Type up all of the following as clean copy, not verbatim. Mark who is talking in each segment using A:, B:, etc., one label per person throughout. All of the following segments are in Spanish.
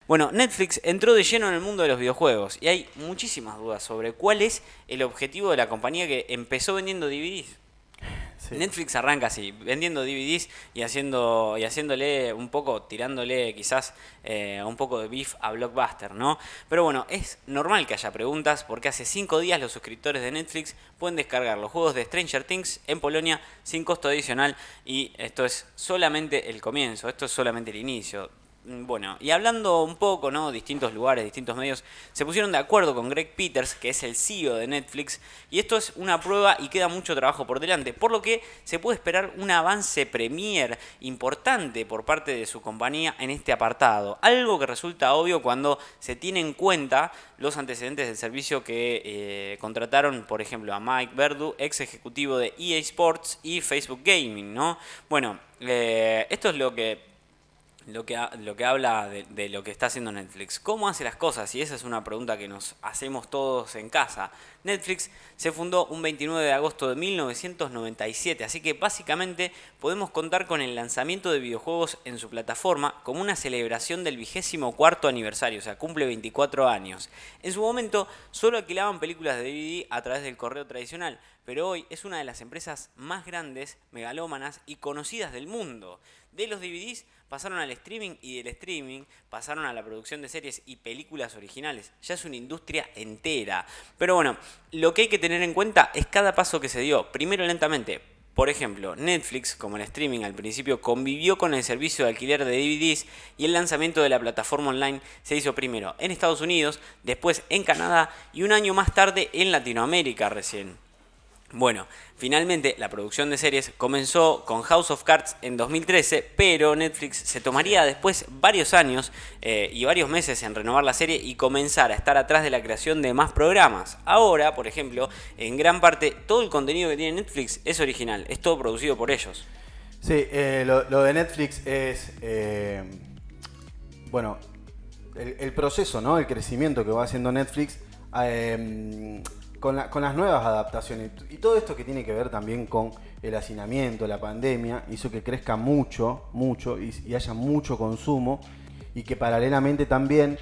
A: Bueno, Netflix entró de lleno en el mundo de los videojuegos y hay muchísimas dudas sobre cuál es el objetivo de la compañía que empezó vendiendo DVDs.
B: Sí.
A: Netflix arranca así, vendiendo DVDs y haciéndole un poco, tirándole quizás un poco de beef a Blockbuster, ¿no? Pero bueno, es normal que haya preguntas porque hace 5 días los suscriptores de Netflix pueden descargar los juegos de Stranger Things en Polonia sin costo adicional y esto es solamente el comienzo, esto es solamente el inicio. Bueno, y hablando un poco, ¿no? Distintos lugares, distintos medios se pusieron de acuerdo con Greg Peters, que es el CEO de Netflix, y esto es una prueba y queda mucho trabajo por delante, por lo que se puede esperar un avance premier importante por parte de su compañía en este apartado. Algo que resulta obvio cuando se tiene en cuenta los antecedentes del servicio que contrataron, por ejemplo, a Mike Verdu, ex ejecutivo de EA Sports y Facebook Gaming, ¿no? Bueno, esto es lo que habla de lo que está haciendo Netflix. ¿Cómo hace las cosas? Y esa es una pregunta que nos hacemos todos en casa. Netflix se fundó un 29 de agosto de 1997, así que básicamente podemos contar con el lanzamiento de videojuegos en su plataforma como una celebración del 24º aniversario, o sea, cumple 24 años. En su momento solo alquilaban películas de DVD a través del correo tradicional, pero hoy es una de las empresas más grandes, megalómanas y conocidas del mundo. De los DVDs pasaron al streaming y del streaming pasaron a la producción de series y películas originales. Ya es una industria entera. Pero bueno, lo que hay que tener en cuenta es cada paso que se dio. Primero lentamente. Por ejemplo, Netflix, como el streaming al principio, convivió con el servicio de alquiler de DVDs y el lanzamiento de la plataforma online se hizo primero en Estados Unidos, después en Canadá y un año más tarde en Latinoamérica recién. Bueno, finalmente la producción de series comenzó con House of Cards en 2013, pero Netflix se tomaría después varios años y varios meses en renovar la serie y comenzar a estar atrás de la creación de más programas. Ahora, por ejemplo, en gran parte todo el contenido que tiene Netflix es original, es todo producido por ellos.
B: Sí, lo de Netflix es, bueno, el proceso, ¿no? El crecimiento que va haciendo Netflix con las nuevas adaptaciones y todo esto que tiene que ver también con el hacinamiento, la pandemia, hizo que crezca mucho y haya mucho consumo y que paralelamente también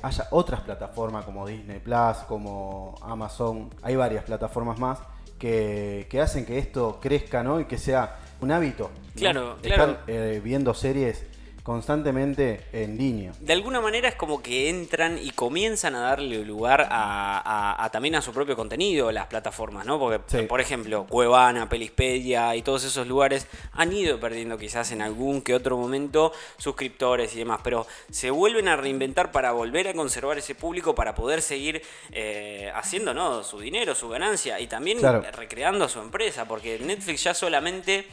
B: haya otras plataformas como Disney Plus, como Amazon, hay varias plataformas más que hacen que esto crezca, ¿no? Y que sea un hábito, ¿no?
A: Claro, claro.
B: Estar viendo series constantemente en línea.
A: De alguna manera es como que entran y comienzan a darle lugar también a su propio contenido las plataformas, ¿no? Porque,
B: Sí,
A: por ejemplo, Cuevana, Pelispedia y todos esos lugares han ido perdiendo quizás en algún que otro momento suscriptores y demás, pero se vuelven a reinventar para volver a conservar ese público, para poder seguir haciendo, ¿no? Su dinero, su ganancia y también
B: claro.
A: recreando su empresa, porque Netflix ya solamente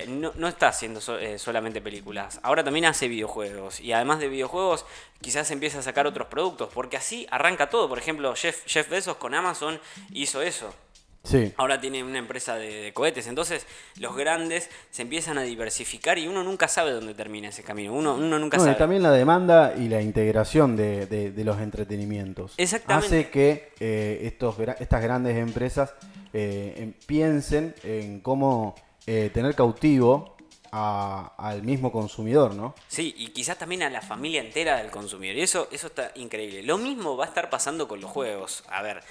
A: no está haciendo solamente películas, ahora también hace videojuegos y además de videojuegos quizás empieza a sacar otros productos, porque así arranca todo. Por ejemplo, Jeff Bezos con Amazon hizo eso.
B: Sí.
A: Ahora tiene una empresa de cohetes, entonces los grandes se empiezan a diversificar y uno nunca sabe dónde termina ese camino, uno nunca
B: No, y
A: sabe.
B: también la demanda y la integración de los entretenimientos hace
A: Exactamente.
B: que estas grandes empresas piensen en cómo tener cautivo al mismo consumidor, ¿no?
A: Sí, y quizás también a la familia entera del consumidor. Y eso está increíble. Lo mismo va a estar pasando con los juegos. A ver,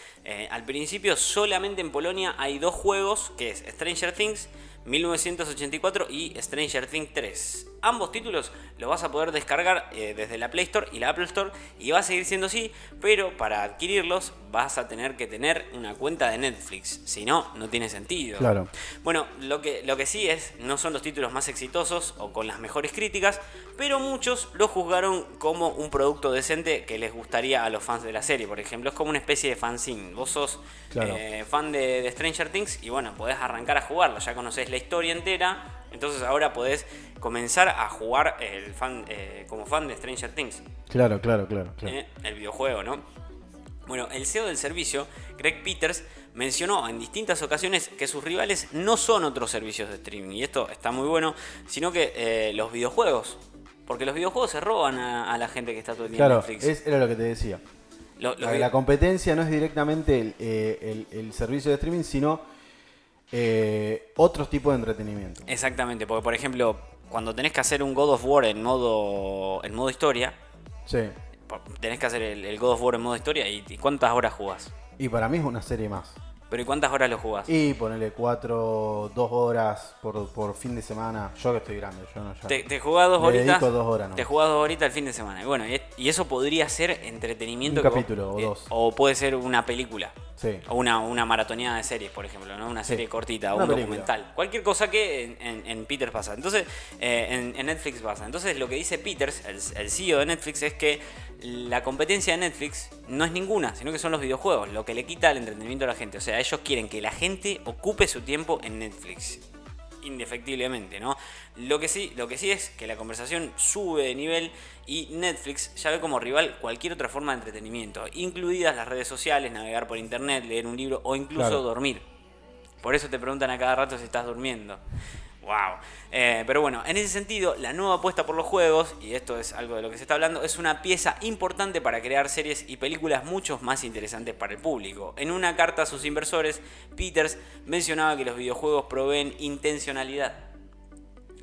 A: al principio solamente en Polonia hay dos juegos, que es Stranger Things 1984 y Stranger Things 3. Ambos títulos los vas a poder descargar desde la Play Store y la Apple Store y va a seguir siendo así, pero para adquirirlos vas a tener que tener una cuenta de Netflix, si no, no tiene sentido.
B: Claro.
A: Bueno, lo que sí es, no son los títulos más exitosos o con las mejores críticas, pero muchos lo juzgaron como un producto decente que les gustaría a los fans de la serie. Por ejemplo, es como una especie de fanzine. Vos sos
B: Claro.
A: fan de Stranger Things y bueno, podés arrancar a jugarlo, ya conocés la historia entera. Entonces ahora podés comenzar a jugar como fan de Stranger Things,
B: Claro.
A: el videojuego, ¿no? Bueno, el CEO del servicio, Greg Peters, mencionó en distintas ocasiones que sus rivales no son otros servicios de streaming, y esto está muy bueno, sino que los videojuegos, porque los videojuegos se roban a la gente que está todo el día en
B: Claro,
A: Netflix.
B: era lo que te decía. La competencia no es directamente el servicio de streaming, sino otros tipos de entretenimiento.
A: Exactamente, porque por ejemplo, cuando tenés que hacer un God of War en modo historia,
B: Sí.
A: Tenés que hacer el God of War en modo historia y ¿cuántas horas jugás?
B: Y para mí es una serie más.
A: Pero ¿y cuántas horas lo jugás?
B: Y ponerle 2 horas por fin de semana. Yo que estoy grande, yo no ya.
A: Te jugás 2
B: Le
A: horitas.
B: dedico 2 horas, ¿no?
A: Te jugás 2 horitas el fin de semana. Y bueno, y eso podría ser entretenimiento.
B: Un capítulo o 2.
A: O puede ser una película.
B: Sí.
A: O una maratoneada de series, por ejemplo, ¿no? Una serie cortita o
B: Una
A: un
B: película.
A: documental. Cualquier cosa que en Peters pasa. Entonces, en Netflix pasa. Entonces, lo que dice Peters, el CEO de Netflix, es que la competencia de Netflix no es ninguna, sino que son los videojuegos, lo que le quita el entretenimiento a la gente. O sea, ellos quieren que la gente ocupe su tiempo en Netflix. Indefectiblemente, ¿no? Lo que sí es que la conversación sube de nivel y Netflix ya ve como rival cualquier otra forma de entretenimiento, incluidas las redes sociales, navegar por internet, leer un libro o incluso dormir. Por eso te preguntan a cada rato si estás durmiendo. Wow. Pero bueno, en ese sentido, la nueva apuesta por los juegos, y esto es algo de lo que se está hablando, es una pieza importante para crear series y películas mucho más interesantes para el público. En una carta a sus inversores, Peters mencionaba que los videojuegos proveen intencionalidad.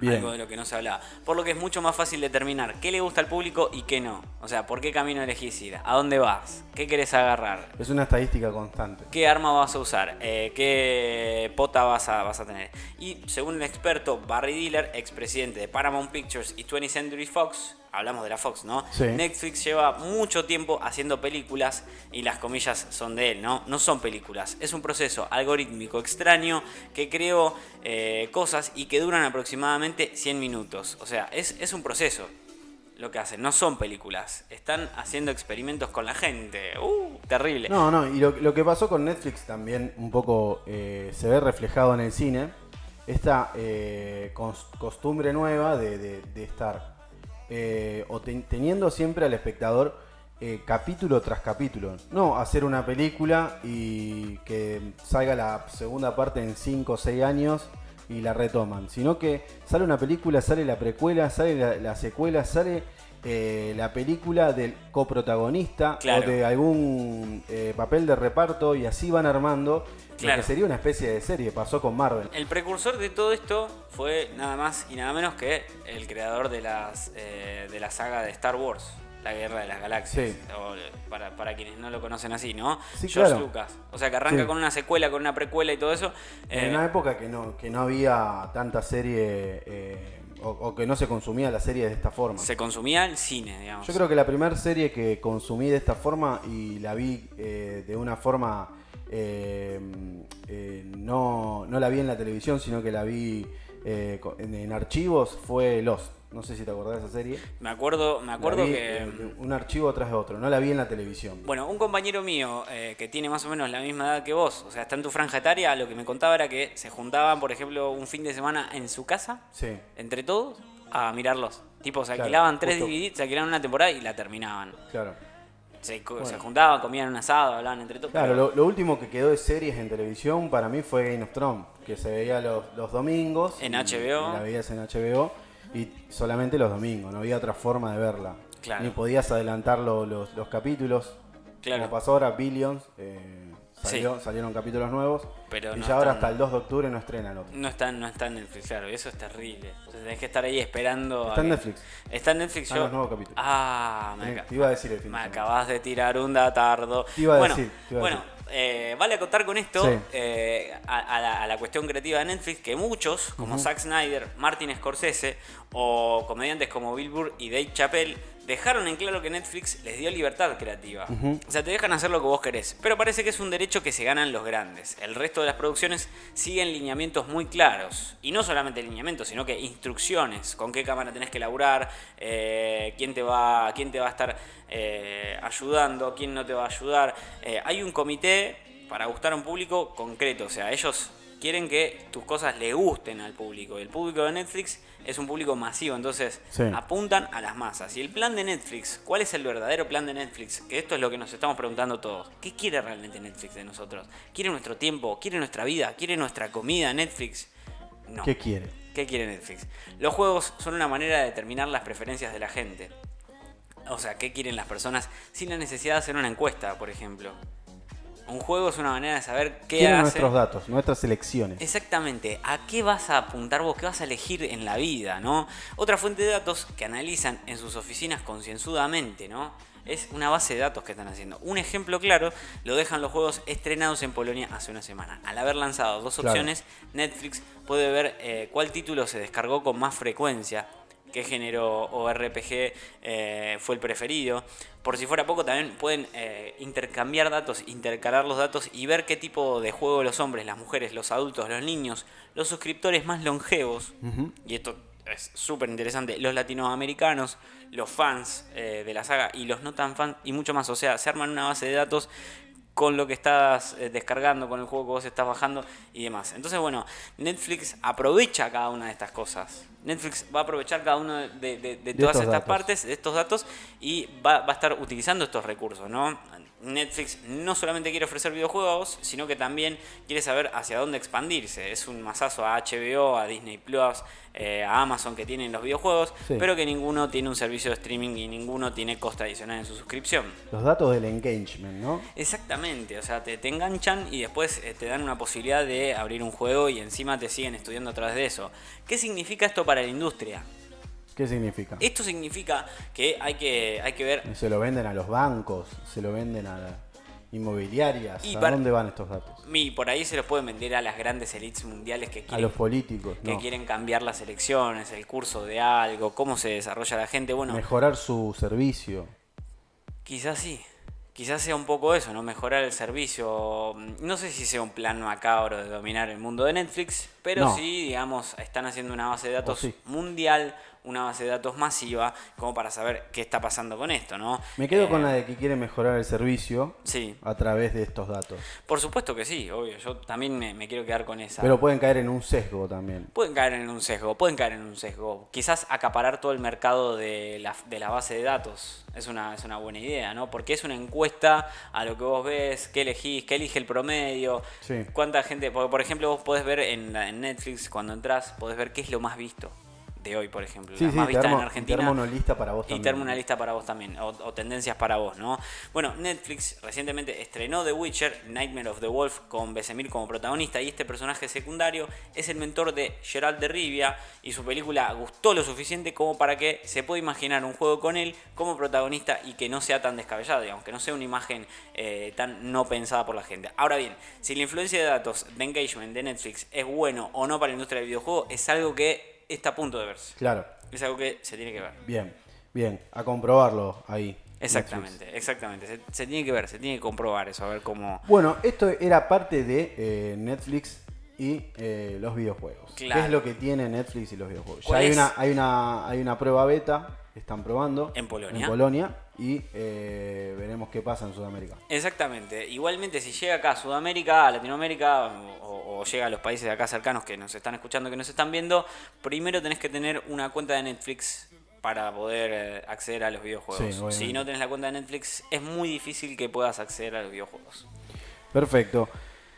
A: Bien. Algo de lo que no se hablaba. Por lo que es mucho más fácil determinar qué le gusta al público y qué no. O sea, por qué camino elegís ir, a dónde vas, qué querés agarrar.
B: Es una estadística constante.
A: ¿Qué arma vas a usar? ¿Qué pota vas a tener? Y según el experto Barry Diller, expresidente de Paramount Pictures y 20th Century Fox, hablamos de la Fox, ¿no?
B: Sí.
A: Netflix lleva mucho tiempo haciendo películas y las comillas son de él, ¿no? No son películas, es un proceso algorítmico extraño que creó cosas y que duran aproximadamente 100 minutos. O sea, es un proceso lo que hacen, no son películas. Están haciendo experimentos con la gente. Terrible.
B: No, y lo que pasó con Netflix también un poco se ve reflejado en el cine. Esta costumbre nueva de estar teniendo siempre al espectador capítulo tras capítulo. No hacer una película y que salga la segunda parte en 5 o 6 años y la retoman, sino que sale una película, sale la precuela, sale la secuela, sale la película del coprotagonista, claro, o de algún papel de reparto, y así van armando, claro, lo que sería una especie de serie. Pasó con Marvel.
A: El precursor de todo esto fue nada más y nada menos que el creador de la saga de Star Wars, La Guerra de las Galaxias.
B: Sí.
A: O, para quienes no lo conocen así, ¿no?
B: Sí,
A: George
B: claro.
A: Lucas. O sea, que arranca con una secuela, con una precuela y todo eso.
B: En una época que no había tanta serie, o que no se consumía la serie de esta forma.
A: Se consumía el cine, digamos.
B: Yo creo que la primera serie que consumí de esta forma y la vi de una forma, no la vi en la televisión, sino que la vi en archivos, fue Lost. No sé si te acordás de esa serie.
A: Me acuerdo que...
B: un archivo tras de otro, no la vi en la televisión.
A: Bueno, un compañero mío que tiene más o menos la misma edad que vos, o sea, está en tu franja etaria, lo que me contaba era que se juntaban, por ejemplo, un fin de semana en su casa,
B: sí,
A: entre todos, a mirarlos. Tipo, se
B: claro,
A: alquilaban 3
B: justo.
A: DVDs, se alquilaban una temporada y la terminaban.
B: Claro.
A: Se juntaban, comían un asado, hablaban entre todos.
B: Claro, lo último que quedó de series en televisión para mí fue Game of Thrones, que se veía los domingos.
A: En HBO.
B: Y la veías en HBO y solamente los domingos, no había otra forma de verla.
A: Claro.
B: Ni podías adelantar los capítulos.
A: Claro.
B: Como pasó ahora Billions, salieron capítulos nuevos.
A: Pero
B: y
A: no
B: ya ahora
A: están-
B: hasta el 2 de octubre no estrenan otro.
A: No está en Netflix, claro, y eso es terrible. Entonces tenés que estar ahí esperando.
B: Está en Netflix.
A: Está en Netflix.
B: Están los nuevos capítulos.
A: Me
B: Te iba a decir el fin de
A: me
B: semana.
A: acabas de tirar un datardo.
B: Te iba a
A: bueno,
B: decir, te iba a
A: bueno, vale acotar con esto
B: Sí.
A: a la cuestión creativa de Netflix que muchos, como Zack Snyder, Martin Scorsese o comediantes como Bill Burr y Dave Chappelle, dejaron en claro que Netflix les dio libertad creativa. O sea, te dejan hacer lo que vos querés. Pero parece que es un derecho que se ganan los grandes. El resto de las producciones siguen lineamientos muy claros. Y no solamente lineamientos, sino que instrucciones. Con qué cámara tenés que laburar, quién te va a estar ayudando, quién no te va a ayudar. Hay un comité para gustar a un público concreto. O sea, ellos quieren que tus cosas le gusten al público. Y el público de Netflix es un público masivo, entonces
B: Sí.
A: apuntan a las masas. Y el plan de Netflix, ¿cuál es el verdadero plan de Netflix? Que esto es lo que nos estamos preguntando todos. ¿Qué quiere realmente Netflix de nosotros? ¿Quiere nuestro tiempo? ¿Quiere nuestra vida? ¿Quiere nuestra comida Netflix? No.
B: ¿Qué quiere?
A: ¿Qué quiere Netflix? Los juegos son una manera de determinar las preferencias de la gente. O sea, ¿qué quieren las personas sin la necesidad de hacer una encuesta, por ejemplo? Un juego es una manera de saber qué
B: Tiene
A: hace.
B: nuestros datos, nuestras elecciones.
A: Exactamente, ¿a qué vas a apuntar vos? ¿Qué vas a elegir en la vida, no? Otra fuente de datos que analizan en sus oficinas concienzudamente, ¿no? Es una base de datos que están haciendo. Un ejemplo claro lo dejan los juegos estrenados en Polonia hace una semana. Al haber lanzado dos opciones, Netflix puede ver cuál título se descargó con más frecuencia, qué género o RPG fue el preferido. Por si fuera poco, también pueden intercambiar datos, intercalar los datos y ver qué tipo de juego los hombres, las mujeres, los adultos, los niños, los suscriptores más longevos, y esto es súper interesante, los latinoamericanos, los fans de la saga y los no tan fans y mucho más. O sea, se arman una base de datos con lo que estás descargando, con el juego que vos estás bajando y demás. Entonces, bueno, Netflix aprovecha cada una de estas cosas. Netflix va a aprovechar cada una de todas estas partes, de estos datos, y va a estar utilizando estos recursos, ¿no? Netflix no solamente quiere ofrecer videojuegos, sino que también quiere saber hacia dónde expandirse. Es un mazazo a HBO, a Disney Plus, a Amazon, que tienen los videojuegos, sí, pero que ninguno tiene un servicio de streaming y ninguno tiene costo adicional en su suscripción.
B: Los datos del engagement, ¿no?
A: Exactamente, o sea, te enganchan y después te dan una posibilidad de abrir un juego y encima te siguen estudiando a través de eso. ¿Qué significa esto para la industria?
B: ¿Qué significa?
A: Esto significa que hay que ver...
B: Se lo venden a los bancos, se lo venden a las inmobiliarias. ¿A dónde van estos datos?
A: Y por ahí se los pueden vender a las grandes élites mundiales que quieren...
B: A los políticos,
A: que quieren cambiar las elecciones, el curso de algo, cómo se desarrolla la gente. Bueno,
B: mejorar su servicio.
A: Quizás sí. Quizás sea un poco eso, ¿no? Mejorar el servicio. No sé si sea un plan macabro de dominar el mundo de Netflix, pero no, sí, digamos, están haciendo una base de datos mundial, una base de datos masiva, como para saber qué está pasando con esto, ¿no?
B: Me quedo con la de que quieren mejorar el servicio,
A: sí,
B: a través de estos datos.
A: Por supuesto que sí, obvio. Yo también me quiero quedar con esa.
B: Pero pueden caer en un sesgo también.
A: Pueden caer en un sesgo. Quizás acaparar todo el mercado de la base de datos. Es una buena idea, ¿no? Porque es una encuesta a lo que vos ves, qué elegís, qué elige el promedio, sí, cuánta gente... Porque, por ejemplo, vos podés ver en Netflix, cuando entras, podés ver qué es lo más visto de hoy, por ejemplo.
B: Sí, más vistas en Argentina. Y te arma una lista para vos también.
A: Y te arma una lista para vos también, o tendencias para vos, ¿no? Bueno, Netflix recientemente estrenó The Witcher, Nightmare of the Wolf, con Vesemir como protagonista, y este personaje secundario es el mentor de Geralt de Rivia, y su película gustó lo suficiente como para que se pueda imaginar un juego con él como protagonista y que no sea tan descabellado, digamos, que no sea una imagen tan no pensada por la gente. Ahora bien, si la influencia de datos de engagement de Netflix es bueno o no para la industria del videojuego, es algo que está a punto de verse.
B: Claro.
A: Es algo que se tiene que ver.
B: Bien. A comprobarlo ahí.
A: Exactamente. Se tiene que ver, se tiene que comprobar eso, a ver cómo...
B: Bueno, esto era parte de Netflix y los videojuegos. Claro. ¿Qué es lo que tiene Netflix y los videojuegos? Ya hay una prueba beta que están probando.
A: En Polonia.
B: Y veremos qué pasa en Sudamérica.
A: Exactamente. Igualmente, si llega acá a Sudamérica, a Latinoamérica, o llega a los países de acá cercanos que nos están escuchando, que nos están viendo, primero tenés que tener una cuenta de Netflix para poder acceder a los videojuegos. Sí, si no tenés la cuenta de Netflix, es muy difícil que puedas acceder a los videojuegos.
B: Perfecto.